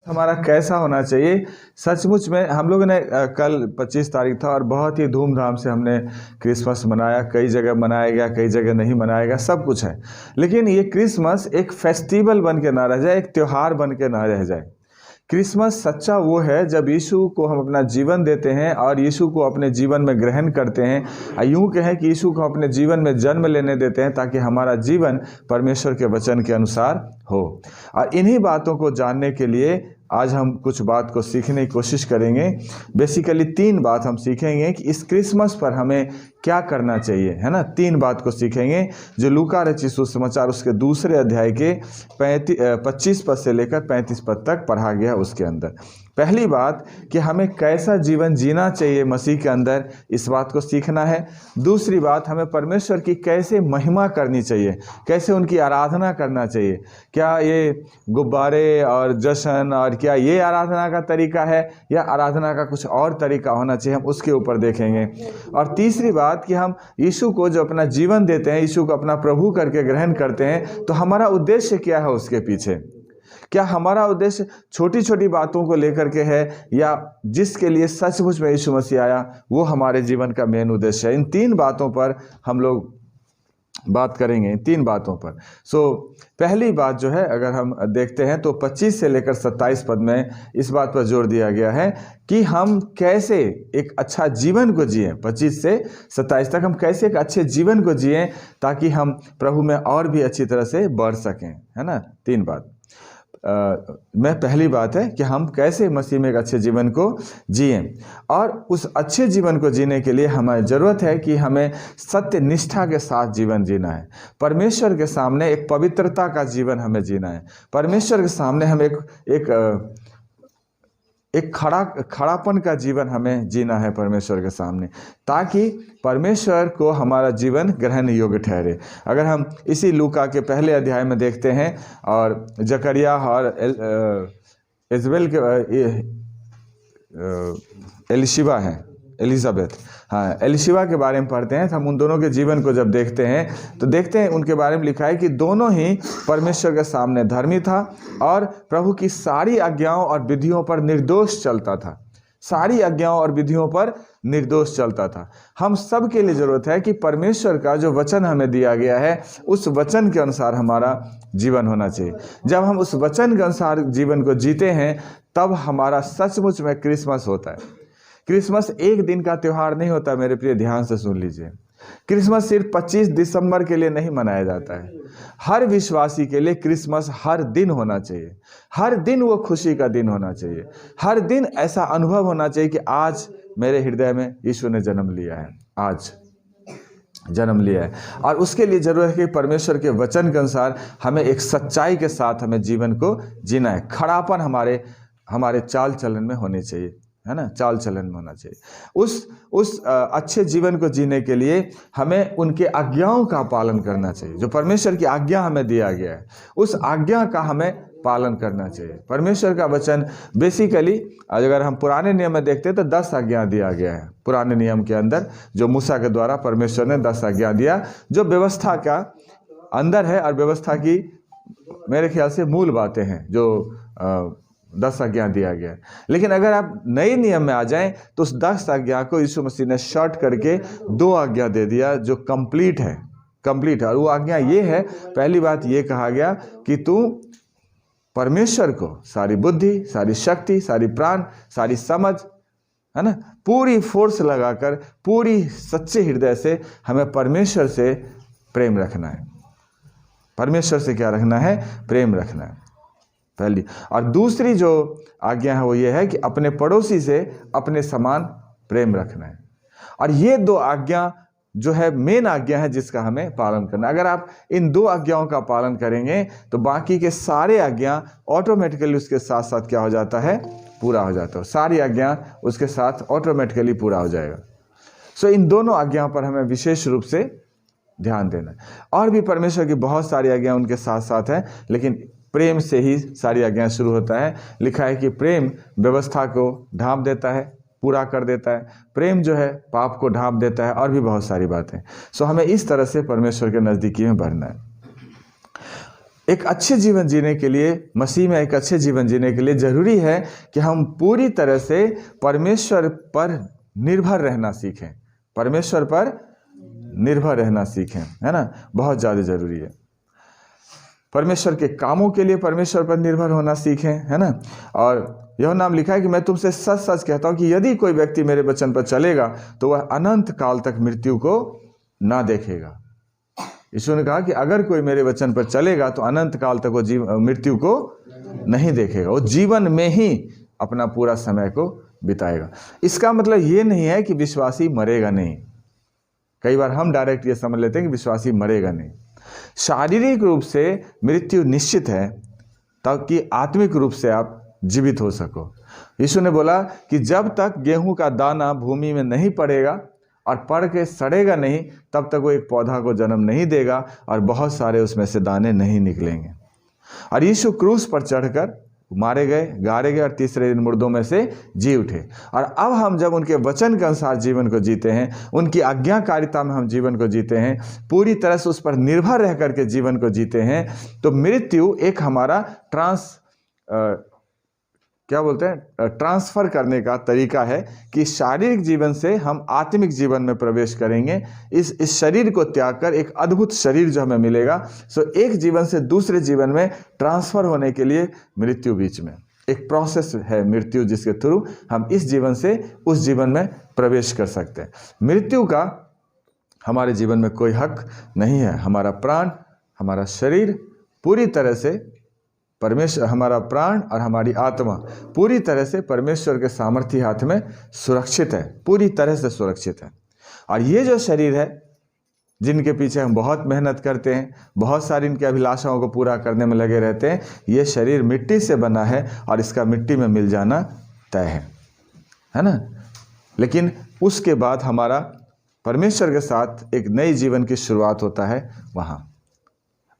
हमारा कैसा होना चाहिए। सचमुच में हम लोगों ने कल 25 तारीख था और बहुत ही धूमधाम से हमने क्रिसमस मनाया। कई जगह मनाया गया, कई जगह नहीं मनाया गया, सब कुछ है। लेकिन ये क्रिसमस एक फेस्टिवल बन के ना रह जाए, एक त्यौहार बन के ना रह जाए। क्रिसमस सच्चा वो है जब यीशु को हम अपना जीवन देते हैं और यीशु को अपने जीवन में ग्रहण करते हैं। यूँ कहें कि यीशु को अपने जीवन में जन्म लेने देते हैं ताकि हमारा जीवन परमेश्वर के वचन के अनुसार हो। और इन्हीं बातों को जानने के लिए आज हम कुछ बात को सीखने की कोशिश करेंगे। बेसिकली 3 बात हम सीखेंगे कि इस क्रिसमस पर हमें क्या करना चाहिए, है ना। 3 बात को सीखेंगे जो लूका रचित सुसमाचार उसके दूसरे अध्याय के 25 पद से लेकर 35 पद तक पढ़ा गया उसके अंदर। पहली बात कि हमें कैसा जीवन जीना चाहिए मसीह के अंदर, इस बात को सीखना है। दूसरी बात, हमें परमेश्वर की कैसे महिमा करनी चाहिए, कैसे उनकी आराधना करना चाहिए। क्या ये गुब्बारे और जश्न और क्या ये आराधना का तरीका है या आराधना का कुछ और तरीका होना चाहिए, हम उसके ऊपर देखेंगे। और तीसरी बात कि हम यीशु को जो अपना जीवन देते हैं, यीशु को अपना प्रभु करके ग्रहण करते हैं, तो हमारा उद्देश्य क्या है उसके पीछे। क्या हमारा उद्देश्य छोटी छोटी बातों को लेकर के है या जिसके लिए सचमुच में यीशु मसीह आया वो हमारे जीवन का मेन उद्देश्य है। इन 3 बातों पर हम लोग बात करेंगे, 3 बातों पर। पहली बात जो है अगर हम देखते हैं तो 25 से लेकर 27 पद में इस बात पर जोर दिया गया है कि हम कैसे एक अच्छा जीवन को जिएं। 25 से 27 तक हम कैसे एक अच्छे जीवन को जिएं ताकि हम प्रभु में और भी अच्छी तरह से बढ़ सकें, है ना। 3 बात में पहली बात है कि हम कैसे मसीह में एक अच्छे जीवन को जिएं। और उस अच्छे जीवन को जीने के लिए हमें ज़रूरत है कि हमें सत्य निष्ठा के साथ जीवन जीना है। परमेश्वर के सामने एक पवित्रता का जीवन हमें जीना है। परमेश्वर के सामने हम एक खड़ापन का जीवन हमें जीना है परमेश्वर के सामने, ताकि परमेश्वर को हमारा जीवन ग्रहण योग्य ठहरे। अगर हम इसी लूका के पहले अध्याय में देखते हैं और जकरिया और इजबेल के एलिजाबेथ एलिशिबा के बारे में पढ़ते हैं, तो हम उन दोनों के जीवन को जब देखते हैं तो देखते हैं उनके बारे में लिखा है कि दोनों ही परमेश्वर के सामने धर्मी था और प्रभु की सारी आज्ञाओं और विधियों पर निर्दोष चलता था। सारी आज्ञाओं और विधियों पर निर्दोष चलता था। हम सब के लिए ज़रूरत है कि परमेश्वर का जो वचन हमें दिया गया है उस वचन के अनुसार हमारा जीवन होना चाहिए। जब हम उस वचन के अनुसार जीवन को जीते हैं तब हमारा सचमुच में क्रिसमस होता है। क्रिसमस एक दिन का त्यौहार नहीं होता, मेरे प्रिय ध्यान से सुन लीजिए। क्रिसमस सिर्फ 25 दिसंबर के लिए नहीं मनाया जाता है। हर विश्वासी के लिए क्रिसमस हर दिन होना चाहिए। हर दिन वो खुशी का दिन होना चाहिए। हर दिन ऐसा अनुभव होना चाहिए कि आज मेरे हृदय में यीशु ने जन्म लिया है, आज जन्म लिया है। और उसके लिए ज़रूरत है कि परमेश्वर के वचन के अनुसार हमें एक सच्चाई के साथ हमें जीवन को जीना है। खड़ापन हमारे चाल चलन में होनी चाहिए, है ना, चाल चलन में होना चाहिए। उस अच्छे जीवन को जीने के लिए हमें उनके आज्ञाओं का पालन करना चाहिए। जो परमेश्वर की आज्ञा हमें दिया गया है उस आज्ञा का हमें पालन करना चाहिए। परमेश्वर का वचन बेसिकली अगर हम पुराने नियम में देखते हैं तो 10 आज्ञा दिया गया है। पुराने नियम के अंदर जो मूसा के द्वारा परमेश्वर ने 10 आज्ञा दिया जो व्यवस्था का अंदर है और व्यवस्था की मेरे ख्याल से मूल बातें हैं जो 10 आज्ञा दिया गया है। लेकिन अगर आप नए नियम में आ जाएं तो उस 10 आज्ञा को यीशु मसीह ने शॉर्ट करके 2 आज्ञा दे दिया जो कंप्लीट है। और वो आज्ञा ये है, पहली बात ये कहा गया कि तू परमेश्वर को सारी बुद्धि, सारी शक्ति, सारी प्राण, सारी समझ, है ना, पूरी फोर्स लगाकर पूरी सच्चे हृदय से हमें परमेश्वर से प्रेम रखना है। परमेश्वर से क्या रखना है? प्रेम रखना है, पहली। और दूसरी जो आज्ञा है वो ये है कि अपने पड़ोसी से अपने समान प्रेम रखना है। और ये 2 आज्ञा जो है मेन आज्ञा है जिसका हमें पालन करना है। अगर आप इन 2 आज्ञाओं का पालन करेंगे तो बाकी के सारे आज्ञा ऑटोमेटिकली उसके साथ साथ क्या हो जाता है? पूरा हो जाता है। सारी आज्ञा उसके साथ ऑटोमेटिकली पूरा हो जाएगा। इन दोनों आज्ञाओं पर हमें विशेष रूप से ध्यान देना है। और भी परमेश्वर की बहुत सारी आज्ञा उनके साथ साथ है, लेकिन प्रेम से ही सारी आज्ञा शुरू होता है। लिखा है कि प्रेम व्यवस्था को ढांप देता है, पूरा कर देता है। प्रेम जो है पाप को ढांप देता है और भी बहुत सारी बातें। हमें इस तरह से परमेश्वर के नज़दीकी में बढ़ना है। एक अच्छे जीवन जीने के लिए, मसीह में एक अच्छे जीवन जीने के लिए ज़रूरी है कि हम पूरी तरह से परमेश्वर पर निर्भर रहना सीखें, परमेश्वर पर निर्भर रहना सीखें, है ना। बहुत ज़्यादा ज़रूरी है। परमेश्वर के कामों के लिए परमेश्वर पर निर्भर होना सीखें, है ना। और यह नाम लिखा है कि मैं तुमसे सच सच कहता हूँ कि यदि कोई व्यक्ति मेरे वचन पर चलेगा तो वह अनंत काल तक मृत्यु को ना देखेगा। यीशु ने कहा कि अगर कोई मेरे वचन पर चलेगा तो अनंत काल तक वो मृत्यु को नहीं देखेगा, वो जीवन में ही अपना पूरा समय को बिताएगा। इसका मतलब ये नहीं है कि विश्वासी मरेगा नहीं। कई बार हम डायरेक्ट ये समझ लेते हैं कि विश्वासी मरेगा नहीं। शारीरिक रूप से मृत्यु निश्चित है ताकि आत्मिक रूप से आप जीवित हो सको। यीशु ने बोला कि जब तक गेहूं का दाना भूमि में नहीं पड़ेगा और पड़ के सड़ेगा नहीं, तब तक वो एक पौधा को जन्म नहीं देगा और बहुत सारे उसमें से दाने नहीं निकलेंगे। और यीशु क्रूस पर चढ़कर मारे गए, गाड़े गए और तीसरे दिन मुर्दों में से जी उठे। और अब हम जब उनके वचन के अनुसार जीवन को जीते हैं, उनकी आज्ञाकारिता में हम जीवन को जीते हैं, पूरी तरह से उस पर निर्भर रह करके जीवन को जीते हैं, तो मृत्यु एक हमारा ट्रांसफर करने का तरीका है कि शारीरिक जीवन से हम आत्मिक जीवन में प्रवेश करेंगे। इस शरीर को त्याग कर एक अद्भुत शरीर जो हमें मिलेगा। सो एक जीवन से दूसरे जीवन में ट्रांसफर होने के लिए मृत्यु बीच में एक प्रोसेस है, मृत्यु जिसके थ्रू हम इस जीवन से उस जीवन में प्रवेश कर सकते हैं। मृत्यु का हमारे जीवन में कोई हक नहीं है। हमारा प्राण, हमारा शरीर पूरी तरह से परमेश्वर, हमारा प्राण और हमारी आत्मा पूरी तरह से परमेश्वर के सामर्थ्य हाथ में सुरक्षित है, पूरी तरह से सुरक्षित है। और ये जो शरीर है जिनके पीछे हम बहुत मेहनत करते हैं, बहुत सारी इनकी अभिलाषाओं को पूरा करने में लगे रहते हैं, ये शरीर मिट्टी से बना है और इसका मिट्टी में मिल जाना तय है ना। लेकिन उसके बाद हमारा परमेश्वर के साथ एक नई जीवन की शुरुआत होता है। वहाँ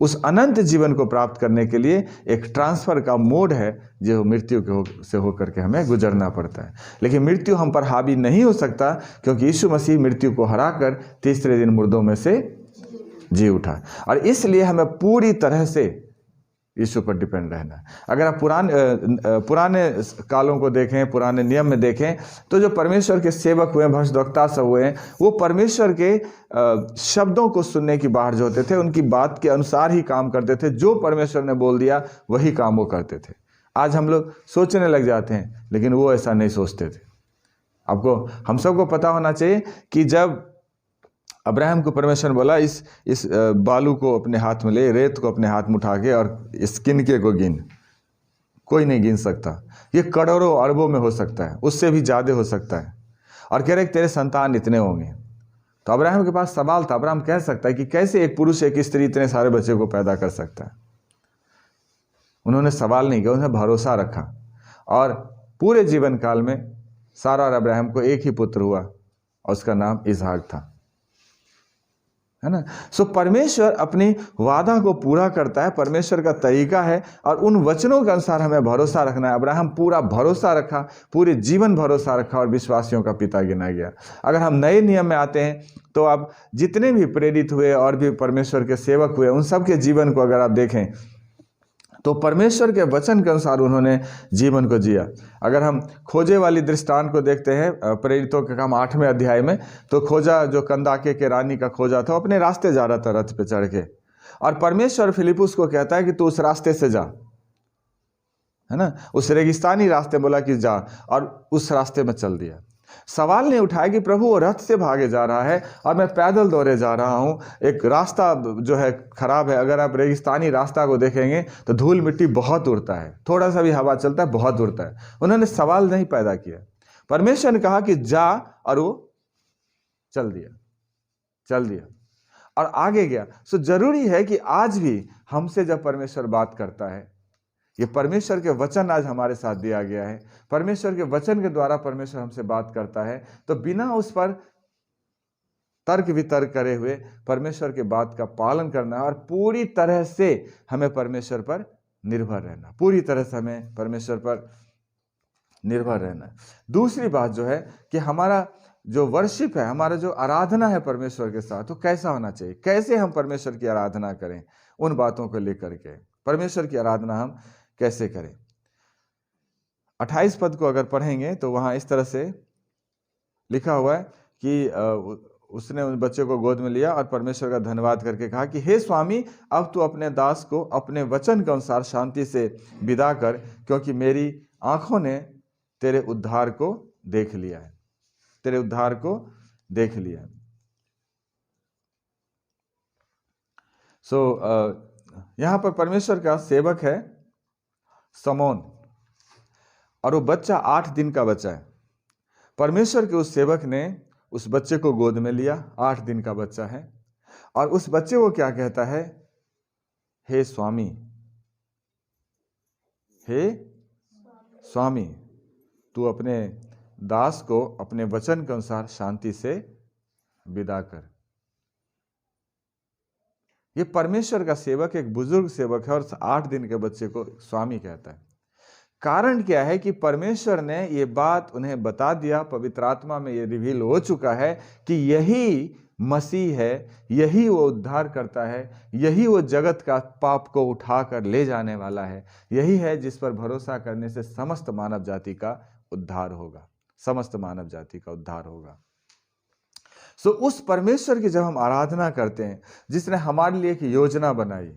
उस अनंत जीवन को प्राप्त करने के लिए एक ट्रांसफ़र का मोड है जो मृत्यु से होकर के हमें गुजरना पड़ता है। लेकिन मृत्यु हम पर हावी नहीं हो सकता, क्योंकि यीशु मसीह मृत्यु को हराकर तीसरे दिन मुर्दों में से जी उठा। और इसलिए हमें पूरी तरह से यीशु पर डिपेंड रहना है। अगर आप पुराने कालों को देखें, पुराने नियम में देखें, तो जो परमेश्वर के सेवक हुए, भविष्यद्वक्ता सब हुए हैं, वो परमेश्वर के शब्दों को सुनने की बाहर जो होते थे, उनकी बात के अनुसार ही काम करते थे। जो परमेश्वर ने बोल दिया वही काम वो करते थे। आज हम लोग सोचने लग जाते हैं, लेकिन वो ऐसा नहीं सोचते थे। हम सबको पता होना चाहिए कि जब अब्राहम को परमेश्वर ने बोला इस बालू को अपने हाथ में ले, रेत को अपने हाथ में उठा के और इस किनके को गिन, कोई नहीं गिन सकता। ये करोड़ों अरबों में हो सकता है, उससे भी ज़्यादा हो सकता है। और कह रहे तेरे संतान इतने होंगे। तो अब्राहम के पास सवाल था। अब्राहम कह सकता है कि कैसे एक पुरुष एक स्त्री इतने सारे बच्चे को पैदा कर सकता है। उन्होंने सवाल नहीं किया, उन्होंने भरोसा रखा। और पूरे जीवन काल में सारा और अब्राहम को एक ही पुत्र हुआ और उसका नाम इसहाक था, है ना। सो परमेश्वर अपनी वादा को पूरा करता है, परमेश्वर का तरीका है, और उन वचनों के अनुसार हमें भरोसा रखना है। अब्राहम पूरा भरोसा रखा, पूरे जीवन भरोसा रखा और विश्वासियों का पिता गिना गया। अगर हम नए नियम में आते हैं तो अब जितने भी प्रेरित हुए और भी परमेश्वर के सेवक हुए, उन सब के जीवन को अगर आप देखें तो परमेश्वर के वचन के अनुसार उन्होंने जीवन को जिया। अगर हम खोजे वाली दृष्टांत को देखते हैं, प्रेरितों के काम 8वें अध्याय में, तो खोजा जो कंदाके के रानी का खोजा था, अपने रास्ते जा रहा था रथ पे चढ़ के, और परमेश्वर फिलिपुस को कहता है कि तू उस रास्ते से जा, है ना। उस रेगिस्तानी रास्ते बोला कि जा, और उस रास्ते में चल दिया। सवाल नहीं उठाया कि प्रभु वो रथ से भागे जा रहा है और मैं पैदल दौड़े जा रहा हूँ, एक रास्ता जो है खराब है। अगर आप रेगिस्तानी रास्ता को देखेंगे तो धूल मिट्टी बहुत उड़ता है, थोड़ा सा भी हवा चलता है बहुत उड़ता है। उन्होंने सवाल नहीं पैदा किया। परमेश्वर ने कहा कि जा, और वो चल दिया और आगे गया। सो जरूरी है कि आज भी हमसे जब परमेश्वर बात करता है, ये परमेश्वर के वचन आज हमारे साथ दिया गया है, परमेश्वर के वचन के द्वारा परमेश्वर हमसे बात करता है, तो बिना उस पर तर्क वितर्क करे हुए परमेश्वर के बात का पालन करना और पूरी तरह से हमें परमेश्वर पर निर्भर रहना, पूरी तरह से हमें परमेश्वर पर निर्भर रहना। दूसरी बात जो है कि हमारा जो वर्शिप है, हमारा जो आराधना है परमेश्वर के साथ, तो कैसा होना चाहिए, कैसे हम परमेश्वर की आराधना करें, उन बातों को लेकर के परमेश्वर की आराधना हम कैसे करें। 28 पद को अगर पढ़ेंगे तो वहाँ इस तरह से लिखा हुआ है कि उसने उस बच्चे को गोद में लिया और परमेश्वर का धन्यवाद करके कहा कि हे स्वामी, अब तू अपने दास को अपने वचन के अनुसार शांति से विदा कर, क्योंकि मेरी आंखों ने तेरे उद्धार को देख लिया है, तेरे उद्धार को देख लिया है। यहाँ पर परमेश्वर का सेवक है समौन, और वो बच्चा 8 दिन का बच्चा है। परमेश्वर के उस सेवक ने उस बच्चे को गोद में लिया, 8 दिन का बच्चा है, और उस बच्चे को क्या कहता है, हे स्वामी, हे स्वामी, तू अपने दास को अपने वचन के अनुसार शांति से विदा कर। ये परमेश्वर का सेवक एक बुजुर्ग सेवक है और 8 दिन के बच्चे को स्वामी कहता है। कारण क्या है कि परमेश्वर ने ये बात उन्हें बता दिया, पवित्र आत्मा में ये रिवील हो चुका है कि यही मसीह है, यही वो उद्धार करता है, यही वो जगत का पाप को उठाकर ले जाने वाला है, यही है जिस पर भरोसा करने से समस्त मानव जाति का उद्धार होगा, समस्त मानव जाति का उद्धार होगा। उस परमेश्वर की जब हम आराधना करते हैं, जिसने हमारे लिए एक योजना बनाई,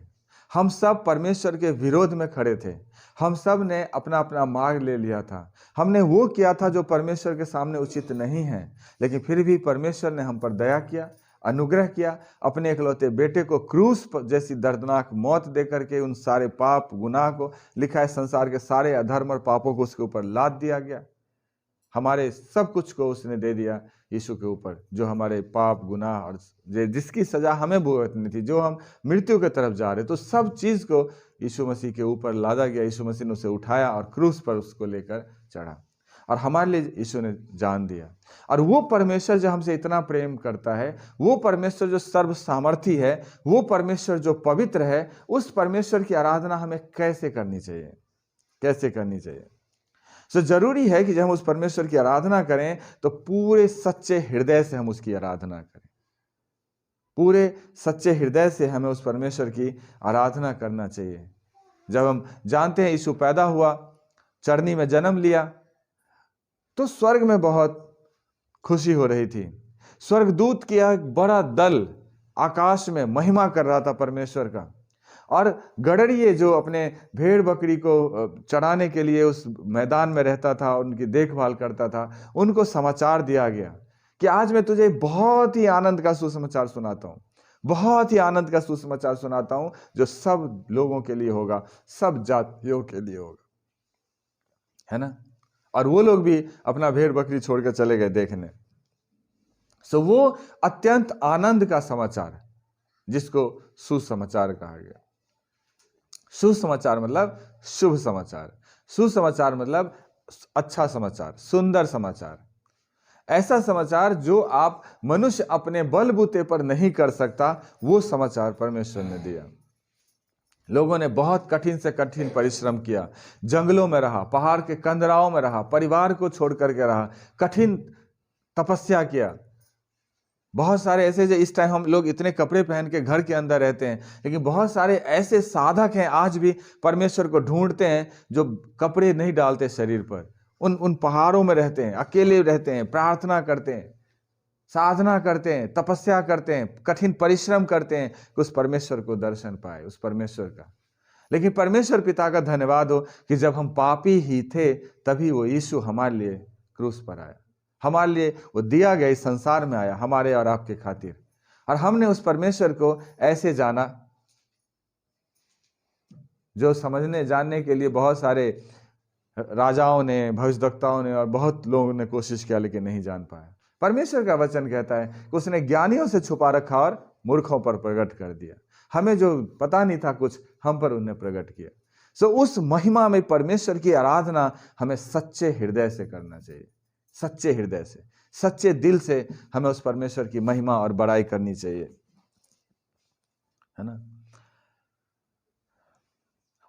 हम सब परमेश्वर के विरोध में खड़े थे, हम सब ने अपना अपना मार्ग ले लिया था, हमने वो किया था जो परमेश्वर के सामने उचित नहीं है, लेकिन फिर भी परमेश्वर ने हम पर दया किया, अनुग्रह किया, अपने इकलौते बेटे को क्रूस जैसी दर्दनाक मौत दे करके उन सारे पाप गुनाह को, लिखा है संसार के सारे अधर्म और पापों को उसके ऊपर लाद दिया गया। हमारे सब कुछ को उसने दे दिया यीशु के ऊपर, जो हमारे पाप गुनाह और जिसकी सजा हमें भुगतनी थी, जो हम मृत्यु की तरफ जा रहे, तो सब चीज़ को यीशु मसीह के ऊपर लादा गया। यीशु मसीह ने उसे उठाया और क्रूस पर उसको लेकर चढ़ा, और हमारे लिए यीशु ने जान दिया। और वो परमेश्वर जो हमसे इतना प्रेम करता है, वो परमेश्वर जो सर्व सामर्थी है, वो परमेश्वर जो पवित्र है, उस परमेश्वर की आराधना हमें कैसे करनी चाहिए, कैसे करनी चाहिए। जरूरी है कि जब हम उस परमेश्वर की आराधना करें तो पूरे सच्चे हृदय से हम उसकी आराधना करें, पूरे सच्चे हृदय से हमें उस परमेश्वर की आराधना करना चाहिए। जब हम जानते हैं यीशु पैदा हुआ, चरनी में जन्म लिया, तो स्वर्ग में बहुत खुशी हो रही थी। स्वर्गदूत की एक बड़ा दल आकाश में महिमा कर रहा था परमेश्वर का, और गड़रिये जो अपने भेड़ बकरी को चराने के लिए उस मैदान में रहता था, उनकी देखभाल करता था, उनको समाचार दिया गया कि आज मैं तुझे बहुत ही आनंद का सुसमाचार सुनाता हूँ, बहुत ही आनंद का सुसमाचार सुनाता हूँ, जो सब लोगों के लिए होगा, सब जातियों के लिए होगा, है ना। और वो लोग भी अपना भेड़ बकरी छोड़कर चले गए देखने। वो अत्यंत आनंद का समाचार, जिसको सुसमाचार कहा गया। सुसमाचार मतलब शुभ समाचार, सुसमाचार मतलब अच्छा समाचार, सुंदर समाचार, ऐसा समाचार जो आप मनुष्य अपने बलबूते पर नहीं कर सकता, वो समाचार परमेश्वर ने दिया। लोगों ने बहुत कठिन से कठिन परिश्रम किया, जंगलों में रहा, पहाड़ के कंदराओं में रहा, परिवार को छोड़ करके रहा, कठिन तपस्या किया। बहुत सारे ऐसे, जो इस टाइम हम लोग इतने कपड़े पहन के घर के अंदर रहते हैं, लेकिन बहुत सारे ऐसे साधक हैं आज भी परमेश्वर को ढूंढते हैं, जो कपड़े नहीं डालते शरीर पर, उन पहाड़ों में रहते हैं, अकेले रहते हैं, प्रार्थना करते हैं, साधना करते हैं, तपस्या करते हैं, कठिन परिश्रम करते हैं कि उस परमेश्वर को दर्शन पाए, उस परमेश्वर का। लेकिन परमेश्वर पिता का धन्यवाद हो कि जब हम पापी ही थे, तभी वो यीशु हमारे लिए क्रूस पर आया, हमारे लिए वो दिया गया, इस संसार में आया हमारे और आपके खातिर। और हमने उस परमेश्वर को ऐसे जाना, जो समझने जानने के लिए बहुत सारे राजाओं ने, भविष्यवक्ताओं ने और बहुत लोगों ने कोशिश किया, लेकिन नहीं जान पाया। परमेश्वर का वचन कहता है कि उसने ज्ञानियों से छुपा रखा और मूर्खों पर प्रकट कर दिया। हमें जो पता नहीं था कुछ, हम पर उन्हें प्रकट किया। उस महिमा में परमेश्वर की आराधना हमें सच्चे हृदय से करना चाहिए, सच्चे हृदय से, सच्चे दिल से हमें उस परमेश्वर की महिमा और बड़ाई करनी चाहिए, है ना।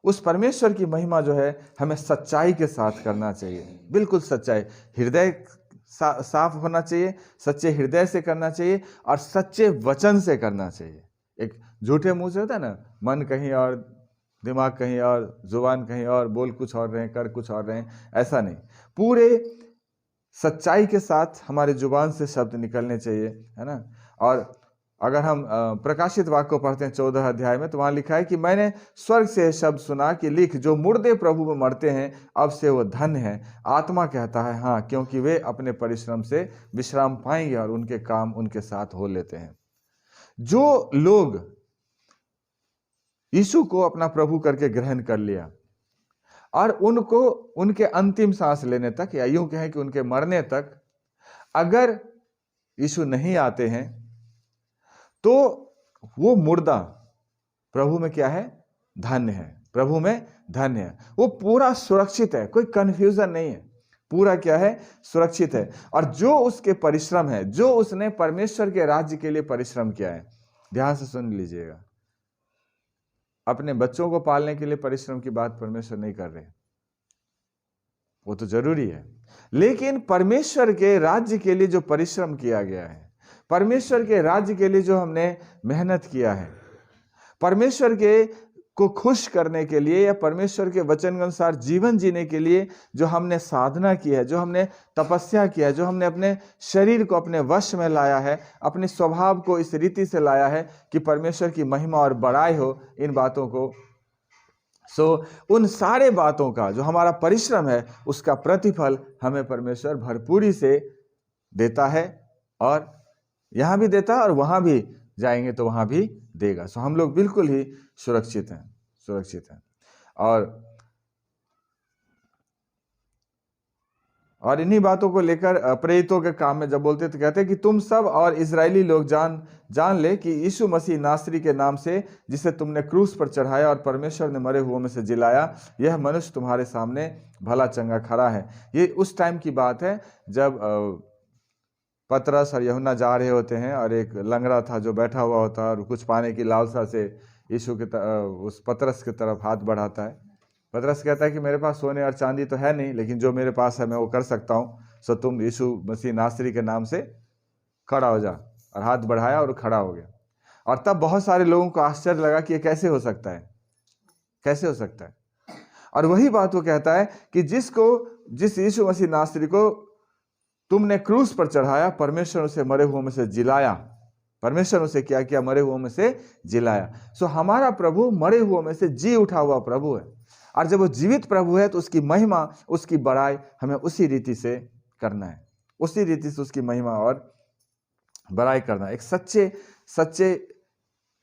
उस परमेश्वर की महिमा जो है हमें सच्चाई के साथ करना चाहिए, बिल्कुल सच्चाई, हृदय साफ होना चाहिए, सच्चे हृदय से करना चाहिए और सच्चे वचन से करना चाहिए। एक झूठे मुंह से होता है ना, मन कहीं और दिमाग कहीं और, जुबान कहीं और, बोल कुछ और रहे, कर कुछ और रहे, ऐसा नहीं। पूरे सच्चाई के साथ हमारे जुबान से शब्द निकलने चाहिए, है ना। और अगर हम प्रकाशित वाक्य को पढ़ते हैं 14 अध्याय में, तो वहाँ लिखा है कि मैंने स्वर्ग से शब्द सुना कि लिख, जो मुर्दे प्रभु में मरते हैं अब से वो धन्य है। आत्मा कहता है हाँ, क्योंकि वे अपने परिश्रम से विश्राम पाएंगे और उनके काम उनके साथ हो लेते हैं। जो लोग यीशु को अपना प्रभु करके ग्रहण कर लिया और उनको उनके अंतिम सांस लेने तक, या यूं कहें कि उनके मरने तक अगर यीशु नहीं आते हैं, तो वो मुर्दा प्रभु में क्या है? धन्य है। प्रभु में धन्य है, वो पूरा सुरक्षित है, कोई कंफ्यूजन नहीं है, पूरा क्या है? सुरक्षित है। और जो उसके परिश्रम है, जो उसने परमेश्वर के राज्य के लिए परिश्रम किया है, ध्यान से सुन लीजिएगा, अपने बच्चों को पालने के लिए परिश्रम की बात परमेश्वर नहीं कर रहे, वो तो जरूरी है, लेकिन परमेश्वर के राज्य के लिए जो परिश्रम किया गया है, परमेश्वर के राज्य के लिए जो हमने मेहनत किया है, परमेश्वर के को खुश करने के लिए या परमेश्वर के वचन के अनुसार जीवन जीने के लिए जो हमने साधना की है, जो हमने तपस्या किया है, जो हमने अपने शरीर को अपने वश में लाया है, अपने स्वभाव को इस रीति से लाया है कि परमेश्वर की महिमा और बड़ाई हो, इन बातों को, उन सारे बातों का जो हमारा परिश्रम है, उसका प्रतिफल हमें परमेश्वर भरपूरी से देता है, और यहां भी देता है और वहां भी जाएंगे तो वहां भी देगा। हम लोग बिल्कुल ही सुरक्षित हैं, सुरक्षित हैं। और इन्हीं बातों को लेकर प्रेरितों के काम में जब बोलते तो कहते हैं कि तुम सब और इजरायली लोग जान ले कि यीशु मसीह नासरी के नाम से, जिसे तुमने क्रूस पर चढ़ाया और परमेश्वर ने मरे हुओं में से जिलाया, यह मनुष्य तुम्हारे सामने भला चंगा खड़ा है। ये उस टाइम की बात है जब पतरस और यूहन्ना जा रहे होते हैं, और एक लंगड़ा था जो बैठा हुआ होता है और कुछ पाने की लालसा से यीशु के उस पतरस की तरफ हाथ बढ़ाता है। पतरस कहता है कि मेरे पास सोने और चांदी तो है नहीं, लेकिन जो मेरे पास है मैं वो कर सकता हूँ, सो तुम यीशु मसीह नासरी के नाम से खड़ा हो जा। और हाथ बढ़ाया और खड़ा हो गया। और तब बहुत सारे लोगों को आश्चर्य लगा कि ये कैसे हो सकता है, कैसे हो सकता है। और वही बात वो कहता है कि जिस यीशु मसीह नासरी को तुमने क्रूस पर चढ़ाया, परमेश्वर उसे मरे हुओं में से जिलाया। परमेश्वर उसे क्या किया? मरे हुओं में से जिलाया। हमारा प्रभु मरे हुओं में से जी उठा हुआ प्रभु है, और जब वो जीवित प्रभु है तो उसकी महिमा, उसकी बड़ाई हमें उसी रीति से करना है, उसी रीति से उसकी महिमा और बड़ाई करना है। एक सच्चे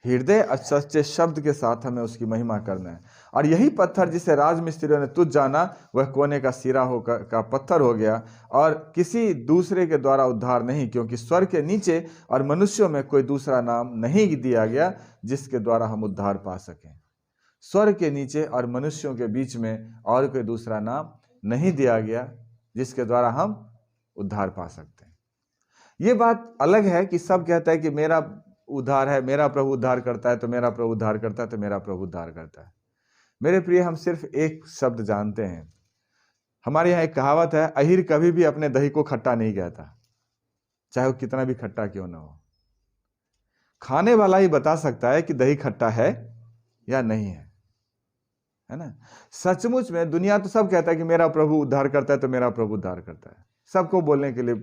हृदय और सच्चे शब्द के साथ हमें उसकी महिमा करना है। और यही पत्थर जिसे राजमिस्त्रियों ने तुच्छ जाना, वह कोने का सिरा का पत्थर हो गया, और किसी दूसरे के द्वारा उद्धार नहीं, क्योंकि स्वर्ग के नीचे और मनुष्यों में कोई दूसरा नाम नहीं दिया गया जिसके द्वारा हम उद्धार पा सकें। स्वर्ग के नीचे और मनुष्यों के बीच में और कोई दूसरा नाम नहीं दिया गया जिसके द्वारा हम उद्धार पा सकते हैं। ये बात अलग है कि सब कहता है कि मेरा उद्धार है, मेरा प्रभु उद्धार करता है, तो मेरा प्रभु उद्धार करता है, तो मेरा प्रभु उद्धार करता है। मेरे प्रिय, हम सिर्फ एक शब्द जानते हैं। हमारे यहाँ एक कहावत है, अहीर कभी भी अपने दही को खट्टा नहीं कहता, चाहे वो कितना भी खट्टा क्यों ना हो। खाने वाला ही बता सकता है कि दही खट्टा है या नहीं है ना। सचमुच में दुनिया तो सब कहता है कि मेरा प्रभु उद्धार करता है, तो मेरा प्रभु उद्धार करता है। सबको बोलने के लिए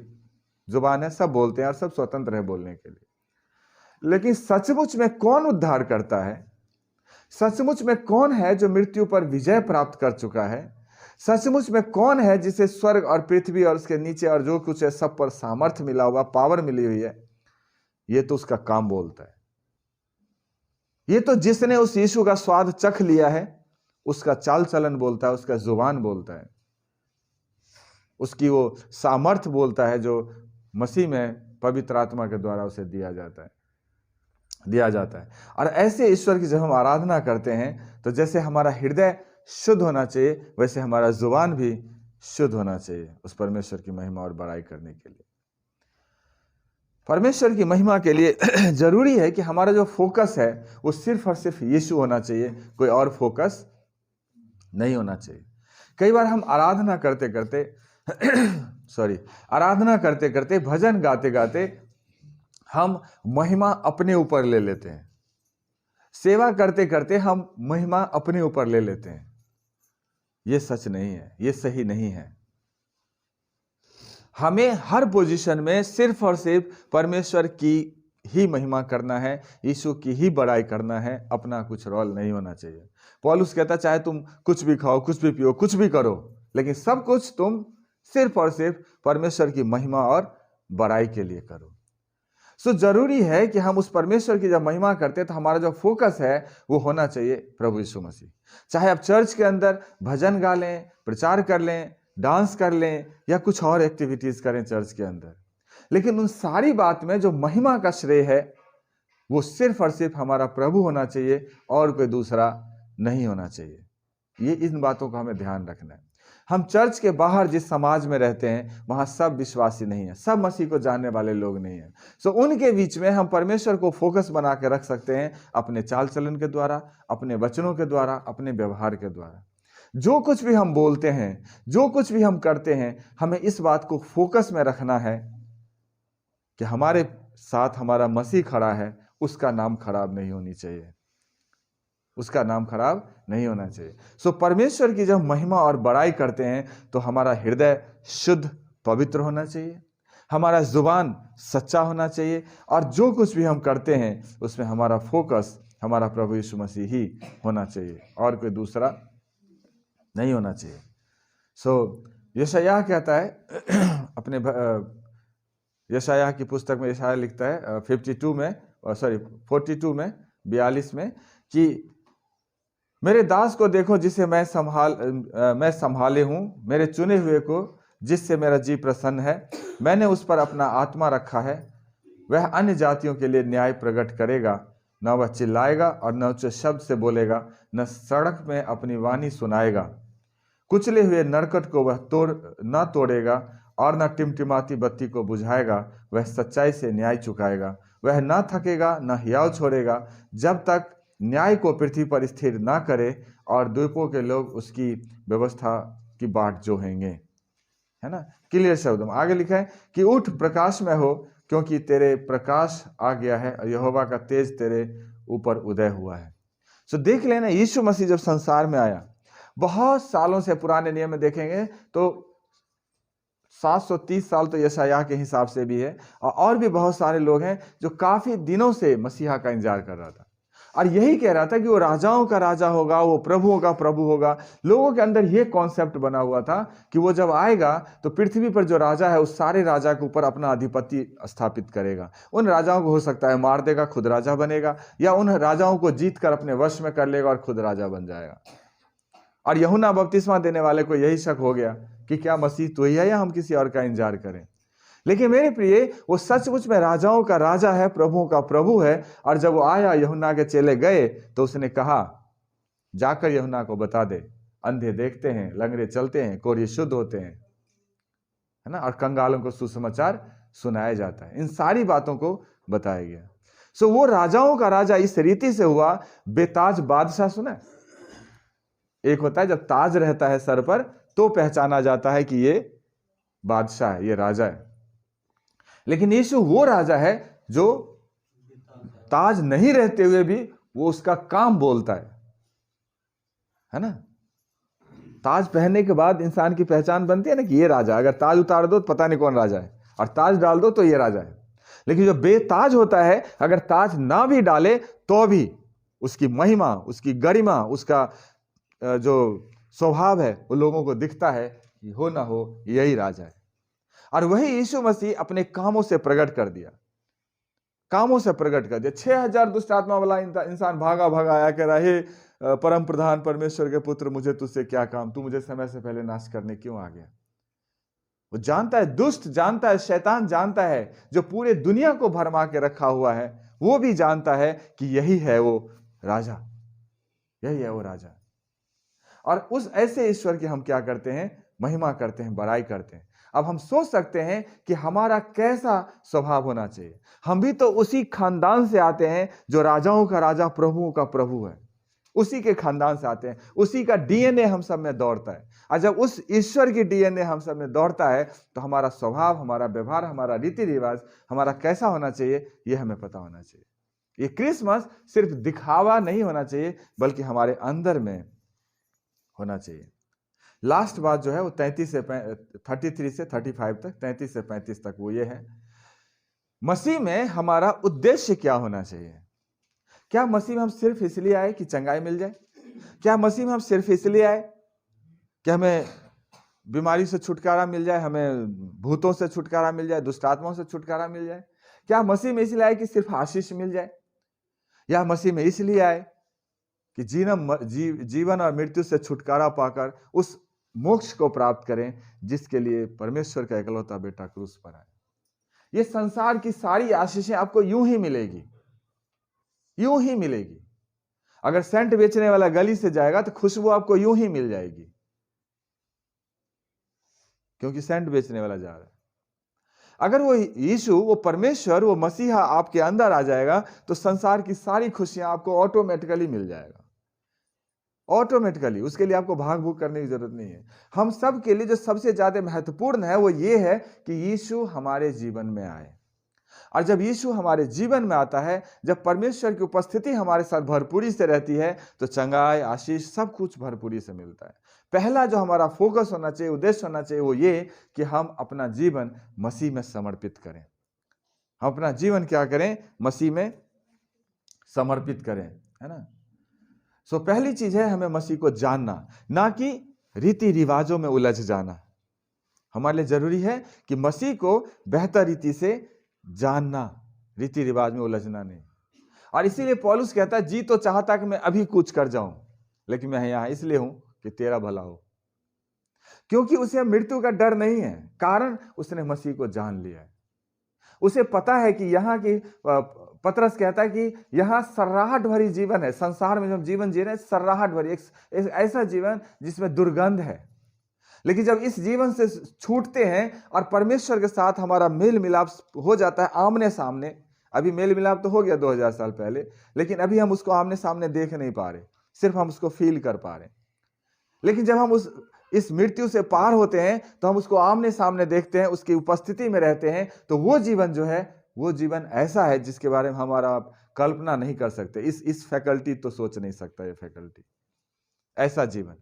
जुबान है, सब बोलते हैं और सब स्वतंत्र है बोलने के लिए, लेकिन सचमुच में कौन उद्धार करता है? सचमुच में कौन है जो मृत्यु पर विजय प्राप्त कर चुका है? सचमुच में कौन है जिसे स्वर्ग और पृथ्वी और उसके नीचे और जो कुछ है सब पर सामर्थ्य मिला हुआ, पावर मिली हुई है? ये तो उसका काम बोलता है। ये तो जिसने उस यीशु का स्वाद चख लिया है, उसका चाल चलन बोलता है, उसका जुबान बोलता है, उसकी वो सामर्थ्य बोलता है जो मसीह में पवित्र आत्मा के द्वारा उसे दिया जाता है। और ऐसे ईश्वर की जब हम आराधना करते हैं, तो जैसे हमारा हृदय शुद्ध होना चाहिए, वैसे हमारा जुबान भी शुद्ध होना चाहिए उस परमेश्वर की महिमा और बड़ाई करने के लिए। परमेश्वर की महिमा के लिए जरूरी है कि हमारा जो फोकस है वो सिर्फ और सिर्फ यीशु होना चाहिए, कोई और फोकस नहीं होना चाहिए। कई बार हम आराधना करते करते भजन गाते गाते हम महिमा अपने ऊपर ले लेते हैं। सेवा करते करते हम महिमा अपने ऊपर ले लेते हैं। ये सच नहीं है, ये सही नहीं है। हमें हर पोजीशन में सिर्फ और सिर्फ परमेश्वर की ही महिमा करना है, यीशु की ही बड़ाई करना है, अपना कुछ रोल नहीं होना चाहिए। पौलुस कहता चाहे तुम कुछ भी खाओ, कुछ भी पियो, कुछ भी करो, लेकिन सब कुछ तुम सिर्फ और सिर्फ परमेश्वर की महिमा और बड़ाई के लिए करो। सो जरूरी है कि हम उस परमेश्वर की जब महिमा करते हैं तो हमारा जो फोकस है वो होना चाहिए प्रभु यीशु मसीह। चाहे आप चर्च के अंदर भजन गा लें, प्रचार कर लें, डांस कर लें या कुछ और एक्टिविटीज करें चर्च के अंदर, लेकिन उन सारी बात में जो महिमा का श्रेय है वो सिर्फ और सिर्फ हमारा प्रभु होना चाहिए और कोई दूसरा नहीं होना चाहिए। ये इन बातों का हमें ध्यान रखना है। हम चर्च के बाहर जिस समाज में रहते हैं वहां सब विश्वासी नहीं है, सब मसीह को जानने वाले लोग नहीं है। सो उनके बीच में हम परमेश्वर को फोकस बना के रख सकते हैं अपने चाल चलन के द्वारा, अपने वचनों के द्वारा, अपने व्यवहार के द्वारा। जो कुछ भी हम बोलते हैं, जो कुछ भी हम करते हैं, हमें इस बात को फोकस में रखना है कि हमारे साथ हमारा मसीह खड़ा है, उसका नाम खराब नहीं होनी चाहिए, उसका नाम खराब नहीं होना चाहिए। सो परमेश्वर की जब महिमा और बड़ाई करते हैं तो हमारा हृदय शुद्ध पवित्र होना चाहिए, हमारा जुबान सच्चा होना चाहिए, और जो कुछ भी हम करते हैं उसमें हमारा फोकस हमारा प्रभु यीशु मसीह ही होना चाहिए और कोई दूसरा नहीं होना चाहिए। सो यशायाह कहता है अपने यशायाह की पुस्तक में यशायाह लिखता है 42 में 42 में कि मेरे दास को देखो जिसे मैं संभाले हूँ, मेरे चुने हुए को जिससे मेरा जी प्रसन्न है। मैंने उस पर अपना आत्मा रखा है, वह अन्य जातियों के लिए न्याय प्रकट करेगा। न वह चिल्लाएगा और न उच्च शब्द से बोलेगा, न सड़क में अपनी वाणी सुनाएगा। कुचले हुए नरकट को वह न तोड़ेगा और न टिमटिमाती बत्ती को बुझाएगा। वह सच्चाई से न्याय चुकाएगा, वह न थकेगा न हियाव छोड़ेगा, जब तक न्याय को पृथ्वी पर स्थिर ना करे और द्वीपों के लोग उसकी व्यवस्था की बाट जोहेंगे। है ना, क्लियर शब्द में आगे लिखा है कि उठ प्रकाश में हो, क्योंकि तेरे प्रकाश आ गया है और यहोवा का तेज तेरे ऊपर उदय हुआ है। सो देख लेना, यीशु मसीह जब संसार में आया, बहुत सालों से, पुराने नियम में देखेंगे तो 730 साल तो यशायाह के हिसाब से भी है, और भी बहुत सारे लोग हैं जो काफी दिनों से मसीहा का इंतजार कर रहा था और यही कह रहा था कि वो राजाओं का राजा होगा, वो प्रभुओं का प्रभु होगा। लोगों के अंदर ये कॉन्सेप्ट बना हुआ था कि वो जब आएगा तो पृथ्वी पर जो राजा है उस सारे राजा के ऊपर अपना अधिपति स्थापित करेगा। उन राजाओं को हो सकता है मार देगा, खुद राजा बनेगा, या उन राजाओं को जीत कर अपने वश में कर लेगा और खुद राजा बन जाएगा। और यूहन्ना बपतिस्मा देने वाले को यही शक हो गया कि क्या मसीह तो ही है या हम किसी और का इंतजार करें। लेकिन मेरे प्रिय, वो सचमुच में राजाओं का राजा है, प्रभुओं का प्रभु है। और जब वो आया, यूहन्ना के चेले गए तो उसने कहा, जाकर यूहन्ना को बता दे, अंधे देखते हैं, लंगड़े चलते हैं, कोढ़ी शुद्ध होते हैं, है ना, और कंगालों को सुसमाचार सुनाया जाता है। इन सारी बातों को बताया गया। सो वो राजाओं का राजा इस रीति से हुआ। बेताज बादशाह सुना, एक होता है जब ताज रहता है सर पर तो पहचाना जाता है कि ये बादशाह है, ये राजा है। लेकिन यीशु वो राजा है जो ताज नहीं रहते हुए भी वो उसका काम बोलता है ना। ताज पहनने के बाद इंसान की पहचान बनती है ना कि ये राजा। अगर ताज उतार दो तो पता नहीं कौन राजा है, और ताज डाल दो तो ये राजा है। लेकिन जो बेताज होता है, अगर ताज ना भी डाले तो भी उसकी महिमा, उसकी गरिमा, उसका जो स्वभाव है वो लोगों को दिखता है कि हो ना हो यही राजा है। और वही यीशु मसीह अपने कामों से प्रकट कर दिया, कामों से प्रकट कर दिया। 6000 दुष्ट आत्मा वाला इंसान भागा भागा आया, कह रहा है, परम प्रधान परमेश्वर के पुत्र, मुझे तुझसे क्या काम, तू मुझे समय से पहले नाश करने क्यों आ गया। वो जानता है, दुष्ट जानता है, शैतान जानता है, जो पूरे दुनिया को भरमा के रखा हुआ है, वो भी जानता है कि यही है वो राजा, यही है वो राजा। और उस ऐसे ईश्वर की हम क्या करते हैं, महिमा करते हैं, बड़ाई करते हैं। अब हम सोच सकते हैं कि हमारा कैसा स्वभाव होना चाहिए। हम भी तो उसी खानदान से आते हैं जो राजाओं का राजा, प्रभुओं का प्रभु है। उसी के खानदान से आते हैं, उसी का डीएनए हम सब में दौड़ता है। और जब उस ईश्वर की डीएनए हम सब में दौड़ता है तो हमारा स्वभाव, हमारा व्यवहार, हमारा रीति रिवाज, हमारा कैसा होना चाहिए, यह हमें पता होना चाहिए। ये क्रिसमस सिर्फ दिखावा नहीं होना चाहिए, बल्कि हमारे अंदर में होना चाहिए। लास्ट बात जो है वो 33 से 35 तक, 33 से 35 तक, वो ये है, मसीह में हमारा उद्देश्य क्या होना चाहिए। क्या मसीह में हम सिर्फ इसलिए आए कि चंगाई मिल जाए? क्या मसीह में हम सिर्फ इसलिए आए कि हमें बीमारी से छुटकारा मिल जाए, हमें भूतों से छुटकारा मिल जाए, दुष्ट आत्माओं से छुटकारा मिल जाए? क्या मसीह में इसलिए आए कि सिर्फ आशीष मिल जाए? या मसीह में इसलिए आए कि जीवन और मृत्यु से छुटकारा पाकर उस मोक्ष को प्राप्त करें जिसके लिए परमेश्वर का इकलौता बेटा क्रूस पर आए? ये संसार की सारी आशीषें आपको यूं ही मिलेगी, यूं ही मिलेगी। अगर सेंट बेचने वाला गली से जाएगा तो खुशबू आपको यूं ही मिल जाएगी, क्योंकि सेंट बेचने वाला जा रहा है। अगर वो यीशु, वो परमेश्वर, वो मसीहा आपके अंदर आ जाएगा तो संसार की सारी खुशियां आपको ऑटोमेटिकली मिल जाएगा, ऑटोमेटिकली। उसके लिए आपको भाग भूग करने की जरूरत नहीं है। हम सब के लिए जो सबसे ज्यादा महत्वपूर्ण है वो ये है कि यीशु हमारे जीवन में आए। और जब यीशु हमारे जीवन में आता है, जब परमेश्वर की उपस्थिति हमारे साथ भरपूरी से रहती है, तो चंगाई, आशीष, सब कुछ भरपूरी से मिलता है। पहला जो हमारा फोकस होना चाहिए, उद्देश्य होना चाहिए, वो ये कि हम अपना जीवन मसीह में समर्पित करें। हम अपना जीवन क्या करें? मसीह में समर्पित करें, है ना। सो पहली चीज है हमें मसीह को जानना, ना कि रीति रिवाजों में उलझ जाना। हमारे लिए जरूरी है कि मसीह को बेहतर रीति से जानना, रीति रिवाज में उलझना नहीं। और इसीलिए पौलुस कहता है, जी तो चाहता कि मैं अभी कूच कर जाऊं, लेकिन मैं यहां इसलिए हूं कि तेरा भला हो। क्योंकि उसे मृत्यु का डर नहीं है, कारण उसने मसीह को जान लिया है। उसे पता है कि यहाँ की, पतरस कहता है कि यहाँ सर्राहट भरी जीवन है। संसार में जब जीवन जी रहे हैं, सर्राहट भरी, एक ऐसा जीवन जिसमें दुर्गंध है। लेकिन जब इस जीवन से छूटते हैं और परमेश्वर के साथ हमारा मेल मिलाप हो जाता है आमने सामने। अभी मेल मिलाप तो हो गया 2000 साल पहले, लेकिन अभी हम उसको आमने सामने देख नहीं पा रहे, सिर्फ हम उसको फील कर पा रहे। लेकिन जब हम इस मृत्यु से पार होते हैं तो हम उसको आमने सामने देखते हैं, उसकी उपस्थिति में रहते हैं, तो वो जीवन जो है, वो जीवन ऐसा है जिसके बारे में हमारा कल्पना नहीं कर सकते। इस फैकल्टी तो सोच नहीं सकता, ये फैकल्टी, ऐसा जीवन।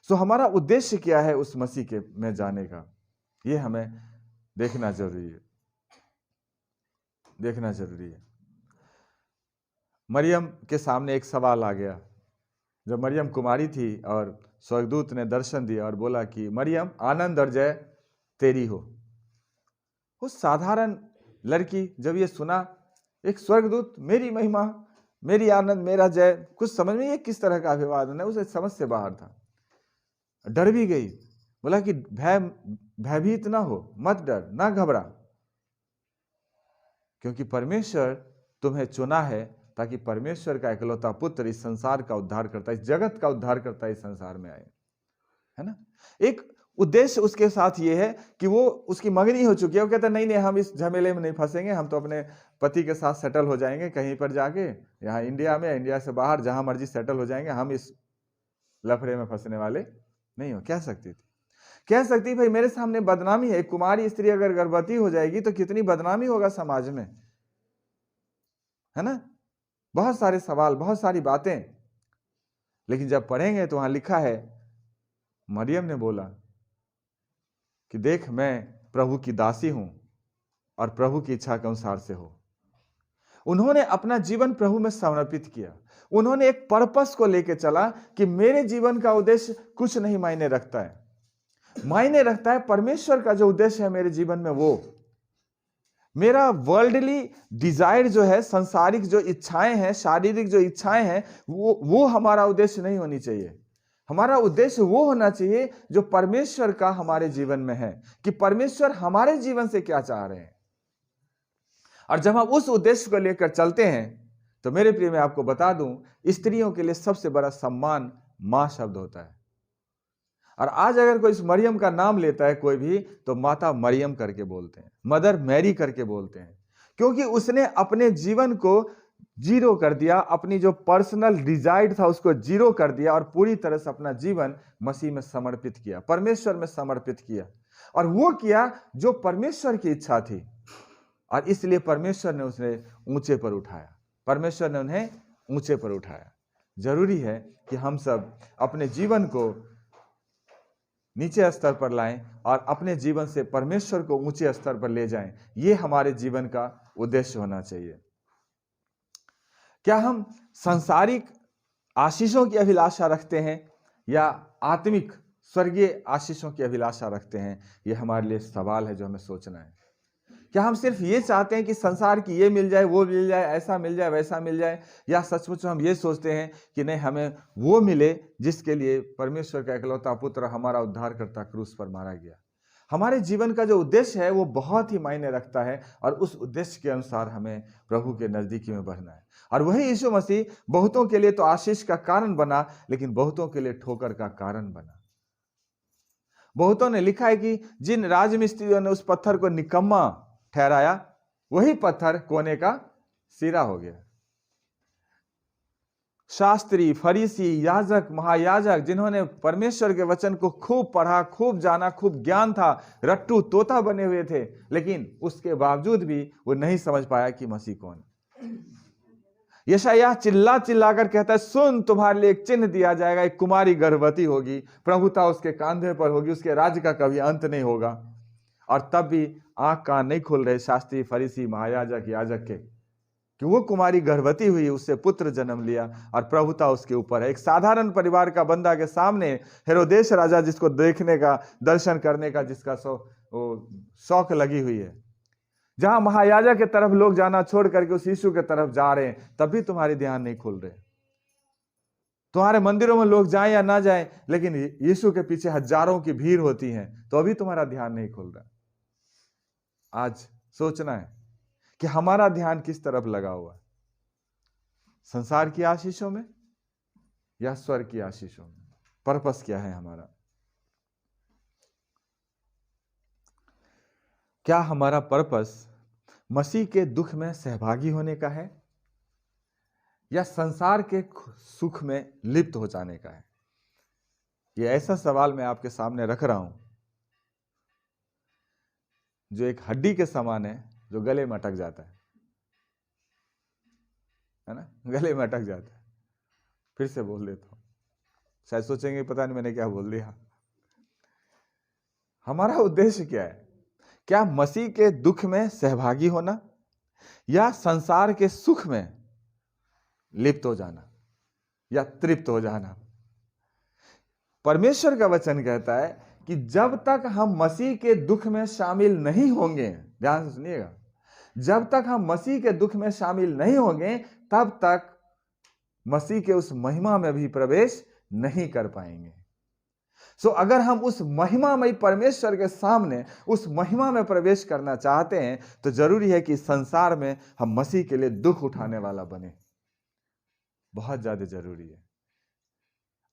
सो हमारा उद्देश्य क्या है उस मसीह के में जाने का, ये हमें देखना जरूरी है, देखना जरूरी है। मरियम के सामने एक सवाल आ गया। जब मरियम कुमारी थी और स्वर्गदूत ने दर्शन दिया और बोला कि मरियम, आनंद और जय तेरी हो। उस साधारण लड़की जब ये सुना, एक स्वर्गदूत, मेरी महिमा, मेरी आनंद, मेरा जय, कुछ समझ में ये किस तरह का अभिवादन है, उसे समझ से बाहर था। डर भी गई, बोला कि भयभीत ना हो, मत डर, ना घबरा, क्योंकि परमेश्वर तुम्हें चुना है ताकि परमेश्वर का इकलौता पुत्र इस संसार का उद्धार करता, इस जगत का उद्धार करता इस संसार में आए, है ना। एक उद्देश्य उसके साथ ये है कि वो, उसकी मंगनी हो चुकी है, वो कहता नहीं नहीं, हम इस झमेले में नहीं फंसेंगे, हम तो अपने पति के साथ सेटल हो जाएंगे कहीं पर जाके, यहाँ इंडिया में, इंडिया से बाहर जहां मर्जी सेटल हो जाएंगे, हम इस लफड़े में फंसने वाले नहीं हो। कह सकती थी, कह सकती भाई मेरे सामने बदनामी है, कुमारी स्त्री अगर गर्भवती हो जाएगी तो कितनी बदनामी होगा समाज में, है ना। बहुत सारे सवाल, बहुत सारी बातें। लेकिन जब पढ़ेंगे तो वहां लिखा है, मरियम ने बोला कि देख, मैं प्रभु की दासी हूं और प्रभु की इच्छा के अनुसार से हो। उन्होंने अपना जीवन प्रभु में समर्पित किया। उन्होंने एक पर्पस को लेकर चला कि मेरे जीवन का उद्देश्य कुछ नहीं मायने रखता है, मायने रखता है परमेश्वर का जो उद्देश्य है मेरे जीवन में। वो मेरा वर्ल्डली डिजायर जो है, संसारिक जो इच्छाएं हैं, शारीरिक जो इच्छाएं हैं, वो हमारा उद्देश्य नहीं होनी चाहिए। हमारा उद्देश्य वो होना चाहिए जो परमेश्वर का हमारे जीवन में है, कि परमेश्वर हमारे जीवन से क्या चाह रहे हैं। और जब हम उस उद्देश्य को लेकर चलते हैं तो मेरे प्रिय, मैं आपको बता दूं, स्त्रियों के लिए सबसे बड़ा सम्मान मां शब्द होता है। और आज अगर कोई इस मरियम का नाम लेता है कोई भी, तो माता मरियम करके बोलते हैं, मदर मैरी करके बोलते हैं, क्योंकि उसने अपने जीवन को जीरो कर दिया, अपनी जो पर्सनल डिजायर था उसको जीरो कर दिया और पूरी तरह से अपना जीवन मसीह में समर्पित किया, परमेश्वर में समर्पित किया। और वो किया जो परमेश्वर की इच्छा थी, और इसलिए परमेश्वर ने उसे ऊंचे पर उठाया। परमेश्वर ने उन्हें ऊंचे पर उठाया। जरूरी है कि हम सब अपने जीवन को नीचे स्तर पर लाएं और अपने जीवन से परमेश्वर को ऊंचे स्तर पर ले जाएं। ये हमारे जीवन का उद्देश्य होना चाहिए। क्या हम सांसारिक आशीषों की अभिलाषा रखते हैं या आत्मिक स्वर्गीय आशीषों की अभिलाषा रखते हैं? ये हमारे लिए सवाल है जो हमें सोचना है। क्या हम सिर्फ ये चाहते हैं कि संसार की ये मिल जाए, वो मिल जाए, ऐसा मिल जाए, वैसा मिल जाए, या सचमुच हम ये सोचते हैं कि नहीं, हमें वो मिले जिसके लिए परमेश्वर का इकलौता पुत्र हमारा उद्धारकर्ता क्रूस पर मारा गया? हमारे जीवन का जो उद्देश्य है वो बहुत ही मायने रखता है और उस उद्देश्य के अनुसार हमें प्रभु के नजदीकी में बढ़ना है। और वही यीशु मसीह बहुतों के लिए तो आशीष का कारण बना, लेकिन बहुतों के लिए ठोकर का कारण बना। बहुतों ने लिखा है कि जिन राजमिस्त्रियों ने उस पत्थर को निकम्मा ठहराया, वही पत्थर कोने का सिरा हो गया। शास्त्री, फरीसी, याजक, महायाजक, जिन्होंने परमेश्वर के वचन को खूब पढ़ा, खूब जाना, खूब ज्ञान था, रट्टू तोता बने हुए थे, लेकिन उसके बावजूद भी वो नहीं समझ पाया कि मसीह कौन। यशायाह चिल्ला चिल्ला कर कहता है, सुन, तुम्हारे लिए एक चिन्ह दिया जाएगा, एक कुमारी गर्भवती होगी, प्रभुता उसके कांधे पर होगी, उसके राज्य का कभी अंत नहीं होगा। और तब भी आंख कान नहीं खुल रहे शास्त्री, फरीसी, महायाजक, याजक के, कि वो कुमारी गर्भवती हुई, उससे पुत्र जन्म लिया और प्रभुता उसके ऊपर है। एक साधारण परिवार का बंदा के सामने हेरोदेस राजा, जिसको देखने का, दर्शन करने का जिसका शौक लगी हुई है, जहां महायाजक के तरफ लोग जाना छोड़ करके उस यीशु के तरफ जा रहे हैं, तब भी तुम्हारे ध्यान नहीं खुल रहे। तुम्हारे मंदिरों में लोग जाएं या ना जाएं, लेकिन यीशु के पीछे हजारों की भीड़ होती है, तो अभी तुम्हारा ध्यान नहीं खुल रहा। आज सोचना है कि हमारा ध्यान किस तरफ लगा हुआ है, संसार की आशीषों में या स्वर्ग की आशीषों में? पर्पस क्या है हमारा? क्या हमारा पर्पस मसीह के दुख में सहभागी होने का है या संसार के सुख में लिप्त हो जाने का है? यह ऐसा सवाल मैं आपके सामने रख रहा हूं जो एक हड्डी के समान है, जो गले में अटक जाता है ना, गले में अटक जाता है। फिर से बोल देता हूं, शायद सोचेंगे पता नहीं मैंने क्या बोल दिया। हमारा उद्देश्य क्या है? क्या मसीह के दुख में सहभागी होना या संसार के सुख में लिप्त हो जाना या तृप्त हो जाना? परमेश्वर का वचन कहता है कि जब तक हम मसीह के दुख में शामिल नहीं होंगे, ध्यान से सुनिएगा, जब तक हम मसीह के दुख में शामिल नहीं होंगे, तब तक मसीह के उस महिमा में भी प्रवेश नहीं कर पाएंगे। अगर हम उस महिमामयी परमेश्वर के सामने उस महिमा में प्रवेश करना चाहते हैं, तो जरूरी है कि संसार में हम मसीह के लिए दुख उठाने वाला बने। बहुत ज्यादा जरूरी है।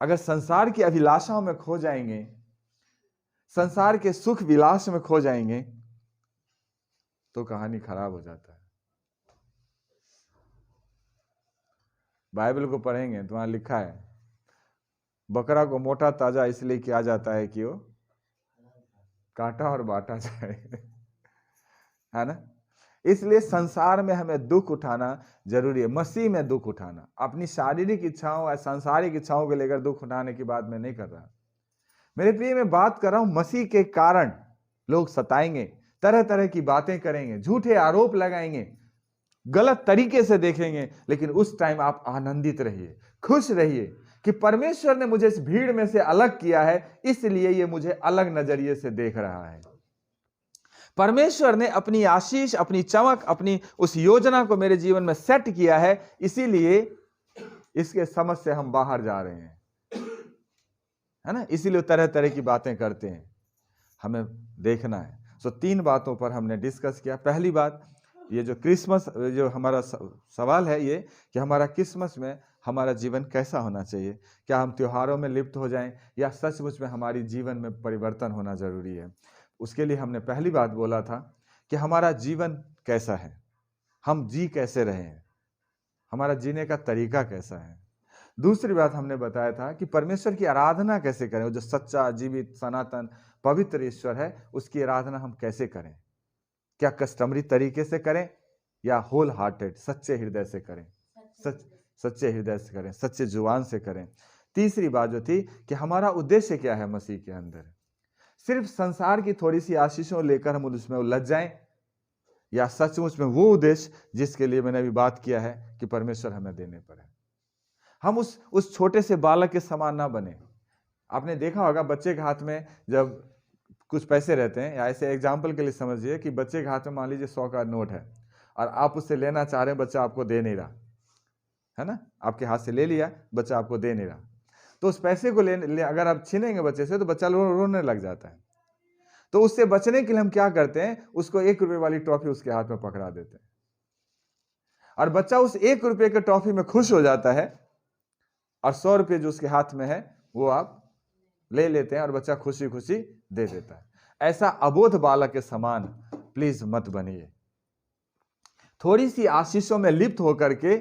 अगर संसार की अभिलाषाओं में खो जाएंगे, संसार के सुख विलास में खो जाएंगे, तो कहानी खराब हो जाता है। बाइबल को पढ़ेंगे तो वहां लिखा है, बकरा को मोटा ताजा इसलिए किया जाता है कि वो काटा और बांटा जाए, है ना? इसलिए संसार में हमें दुख उठाना जरूरी है, मसीह में दुख उठाना। अपनी शारीरिक इच्छाओं या सांसारिक इच्छाओं को लेकर दुख उठाने की बात मैं नहीं कर रहा। मेरे प्रिय, मैं बात कर रहा हूं मसीह के कारण लोग सताएंगे, तरह तरह की बातें करेंगे, झूठे आरोप लगाएंगे, गलत तरीके से देखेंगे, लेकिन उस टाइम आप आनंदित रहिए, खुश रहिए कि परमेश्वर ने मुझे इस भीड़ में से अलग किया है, इसलिए ये मुझे अलग नजरिए से देख रहा है। परमेश्वर ने अपनी आशीष, अपनी चमक, अपनी उस योजना को मेरे जीवन में सेट किया है, इसीलिए इसके समझ से हम बाहर जा रहे हैं, है ना? इसीलिए तरह तरह की बातें करते हैं। हमें देखना है। 3 बातों पर हमने डिस्कस किया। पहली बात, ये जो क्रिसमस, जो हमारा सवाल है ये कि हमारा क्रिसमस में हमारा जीवन कैसा होना चाहिए? क्या हम त्योहारों में लिप्त हो जाएं या सचमुच में हमारी जीवन में परिवर्तन होना जरूरी है? उसके लिए हमने पहली बात बोला था कि हमारा जीवन कैसा है, हम जी कैसे रहे हैं, हमारा जीने का तरीका कैसा है। दूसरी बात हमने बताया था कि परमेश्वर की आराधना कैसे करें, वो जो सच्चा, जीवित, सनातन, पवित्र ईश्वर है, उसकी आराधना हम कैसे करें। क्या कस्टमरी तरीके से करें या होल हार्टेड, सच्चे हृदय से करें। सच्चे हृदय से करें, सच्चे जुबान से करें। तीसरी बात जो थी कि हमारा उद्देश्य क्या है मसीह के अंदर। सिर्फ संसार की थोड़ी सी आशीषों लेकर हम उसमें उलझ जाएं, या सचमुच में वो उद्देश्य जिसके लिए मैंने अभी बात किया है कि परमेश्वर हमें देने पर है। हम उस छोटे से बालक के समान ना बने। आपने देखा होगा बच्चे के हाथ में जब कुछ पैसे रहते हैं, या ऐसे एग्जाम्पल के लिए समझिए कि बच्चे के हाथ में मान लीजिए 100 का नोट है और आप उससे लेना चाह रहे हैं, बच्चा आपको दे नहीं रहा है ना, आपके हाथ से ले लिया, बच्चा आपको दे नहीं रहा, तो उस पैसे को अगर आप छीनेंगे बच्चे से तो बच्चा रोने लग जाता है। तो उससे बचने के लिए हम क्या करते हैं, उसको 1 रुपए वाली टॉफी उसके हाथ में पकड़ा देते हैं, और बच्चा उस 1 रुपए के टॉफी में खुश हो जाता है, और 100 रुपये जो उसके हाथ में है वो आप ले लेते हैं और बच्चा खुशी खुशी दे देता है। ऐसा अबोध बालक के समान प्लीज मत बनिए। थोड़ी सी आशीषों में लिप्त होकर के